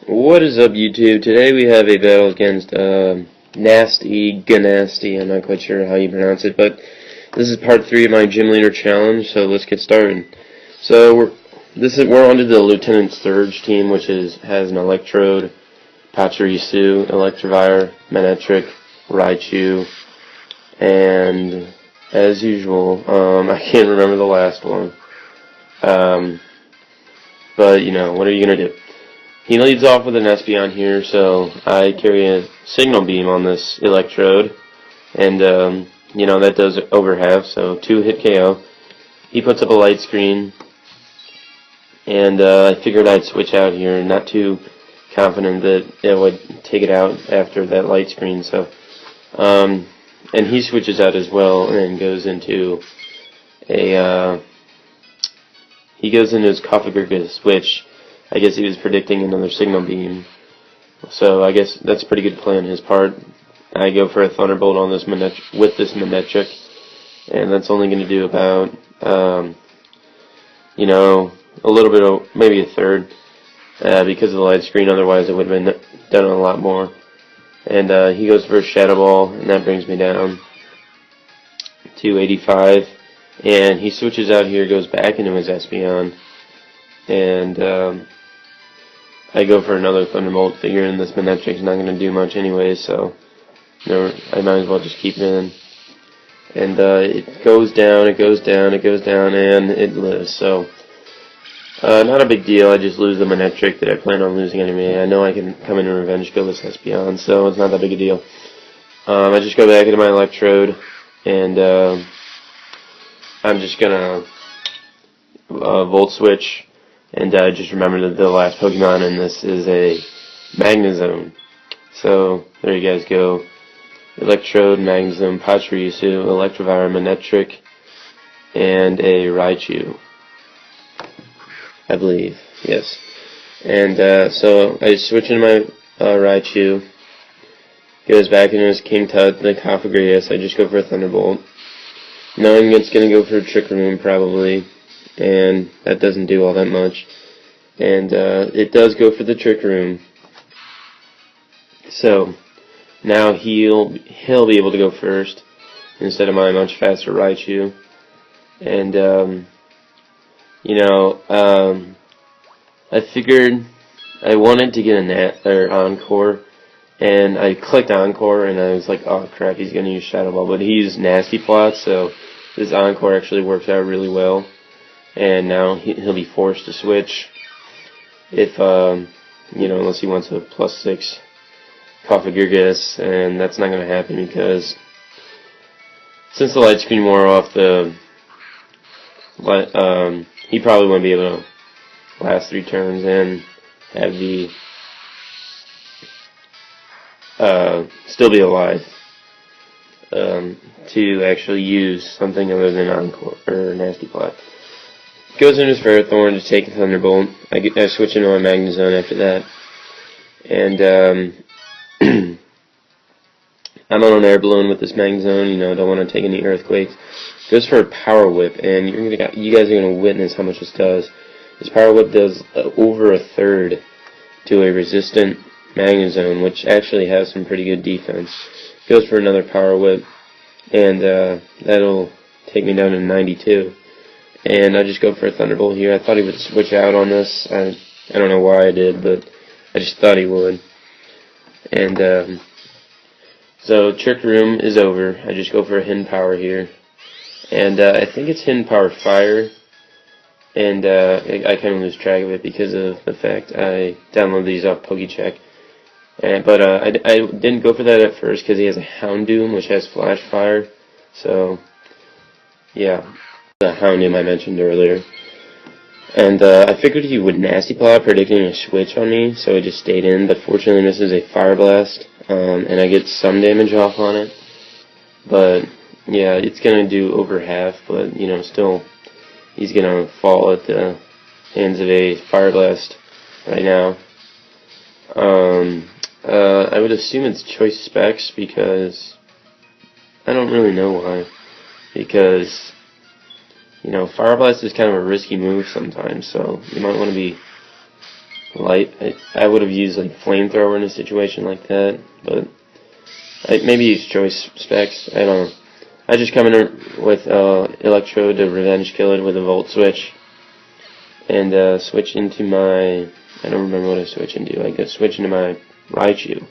What is up, YouTube? Today we have a battle against Nasty Ganasty. I'm not quite sure how you pronounce it, but this is part 3 of my gym leader challenge. So let's get started. So we're under the Lieutenant Surge team, which has an Electrode, Pachirisu, Electivire, Manectric, Raichu, and as usual, I can't remember the last one. But you know, what are you gonna do? He leads off with an Espeon here, so I carry a Signal Beam on this Electrode, and you know, that does over half, so 2-hit KO. He puts up a Light Screen, and I figured I'd switch out here, not too confident that it would take it out after that Light Screen, so and he switches out as well and goes into his Cofagrigus, which I guess he was predicting another Signal Beam. So I guess that's a pretty good play on his part. I go for a Thunderbolt on this with this Manectric, and that's only going to do about, you know, a little bit of, maybe a third, because of the Light Screen. Otherwise it would have been done a lot more. And he goes for a Shadow Ball, and that brings me down to 85. And he switches out here, goes back into his Espeon, and I go for another Thunderbolt, figuring this Manectric's not going to do much anyway, so I might as well just keep it in. And it goes down, it goes down, it goes down, and it lives. So not a big deal. I just lose the Manectric that I plan on losing anyway. I know I can come in and revenge kill this Espeon, so it's not that big a deal. I just go back into my Electrode, and I'm just gonna Volt Switch. And just remember that the last Pokemon in this is a Magnezone. So there you guys go. Electrode, Magnezone, Pachirisu, Electivire, Manectric, and a Raichu, I believe. Yes. And so I switch in my Raichu. Goes back into his King Tut, the Cofagrigus. I just go for a Thunderbolt, knowing it's going to go for a Trick Room probably. And that doesn't do all that much. And it does go for the Trick Room. So now he'll be able to go first instead of my much faster Raichu. And you know, I figured I wanted to get a Encore, and I clicked Encore, and I was like, oh crap, he's gonna use Shadow Ball, but he used Nasty Plot, so this Encore actually works out really well. And now he'll be forced to switch if, you know, unless he wants a +6 Cofagrigus, and that's not going to happen because since the Light Screen wore off, he probably won't be able to last 3 turns and have the still be alive to actually use something other than Encore or Nasty Plot. Goes into his Ferrothorn to take a Thunderbolt. I switch into my Magnezone after that. And I'm on an air balloon with this Magnezone, you know, don't want to take any Earthquakes. Goes for a Power Whip, and you guys are going to witness how much this does. This Power Whip does over a third to a resistant Magnezone, which actually has some pretty good defense. Goes for another Power Whip, and that'll take me down to 92. And I just go for a Thunderbolt here. I thought he would switch out on this. I don't know why I did, but I just thought he would. And so Trick Room is over. I just go for a Hidden Power here. And I think it's Hidden Power Fire. And I kind of lose track of it because of the fact I downloaded these off PokeCheck. But I didn't go for that at first because he has a Houndoom, which has Flash Fire. So, yeah. The Houndoom I mentioned earlier. And I figured he would Nasty Plot, predicting a switch on me, so I just stayed in, but fortunately this is a Fire Blast, and I get some damage off on it. But, yeah, it's going to do over half, but, you know, still, he's going to fall at the hands of a Fire Blast right now. I would assume it's Choice Specs, because I don't really know why. Because, you know, Fire Blast is kind of a risky move sometimes, so you might want to be light. I would have used like flamethrower in a situation like that, but maybe use choice specs. I don't know. I just come in with Electrode to revenge kill it with a volt switch, and switch into my. I don't remember what I switch into. I guess switch into my Raichu,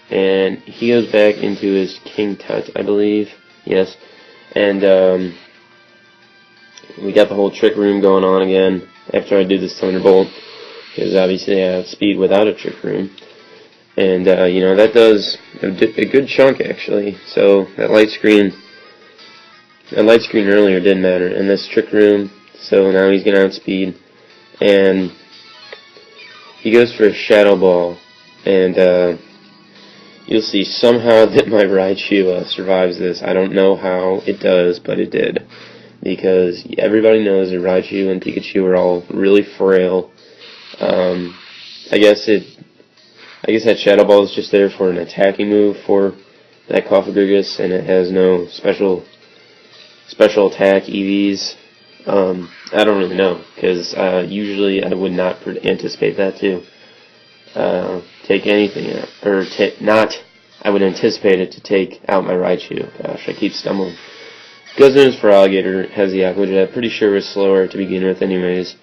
and he goes back into his King Tut, I believe. Yes, and we got the whole trick room going on again after I do this Thunderbolt, because obviously I have speed without a trick room, and you know, that does a good chunk actually. So that light screen earlier didn't matter, and this trick room. So now he's gonna outspeed, and he goes for a Shadow Ball, and you'll see somehow that my Raichu survives this. I don't know how it does, but it did. Because everybody knows that Raichu and Pikachu are all really frail. I guess that Shadow Ball is just there for an attacking move for that Cofagrigus, and it has no special attack EVs. I don't really know, because usually I would not anticipate that to take anything out, or I would anticipate it to take out my Raichu. Gosh, I keep stumbling. Goes in for Alligator, has the Aqua Jet. Pretty sure it was slower to begin with anyways.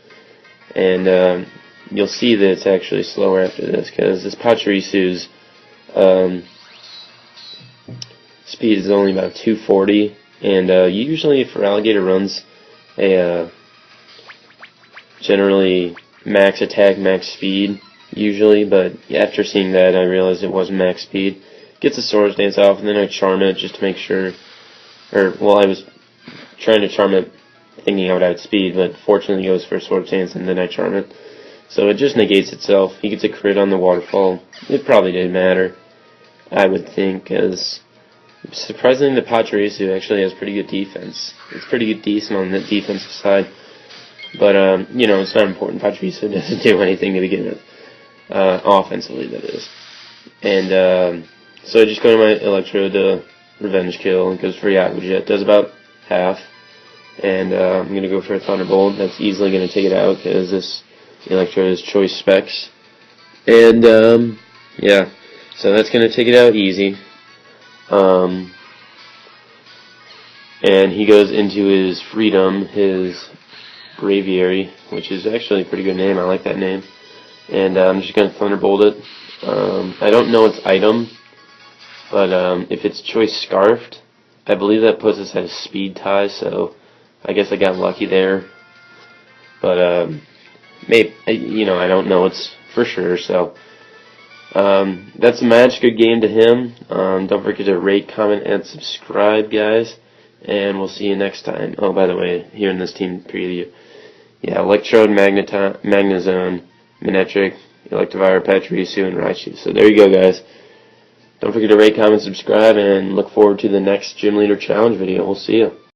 And you'll see that it's actually slower after this, because this Pachirisu's speed is only about 240, and usually for Alligator runs a generally max attack, max speed, usually, but after seeing that I realized it wasn't max speed. Gets the Swords Dance off, and then I charm it just to make sure. I was trying to charm it thinking I would outspeed, but fortunately it goes for Swords Dance, and then I charm it. So it just negates itself. He gets a crit on the waterfall. It probably didn't matter, I would think, because surprisingly the Pachirisu actually has pretty good defense. It's pretty decent on the defensive side, but you know, it's not important. Pachirisu doesn't do anything to begin with, offensively that is. And so I just go to my Electrode to revenge kill, and goes for Aqua Jet, does about half, and I'm going to go for a Thunderbolt. That's easily going to take it out, because this Electrode is choice specs, and yeah, so that's going to take it out easy. And he goes into his Freedom, his Braviary, which is actually a pretty good name. I like that name, and I'm just going to Thunderbolt it. I don't know its item, but if it's choice Scarfed, I believe that puts us at a speed tie, so I guess I got lucky there. But maybe, you know, I don't know it's for sure. So that's a match. Good game to him. Don't forget to rate, comment, and subscribe, guys. And we'll see you next time. Oh, by the way, here in this team preview, yeah, Electrode, Magnezone, Manectric, Electivire, Pachirisu, and Raichu. So there you go, guys. Don't forget to rate, comment, subscribe, and look forward to the next Gym Leader Challenge video. We'll see you.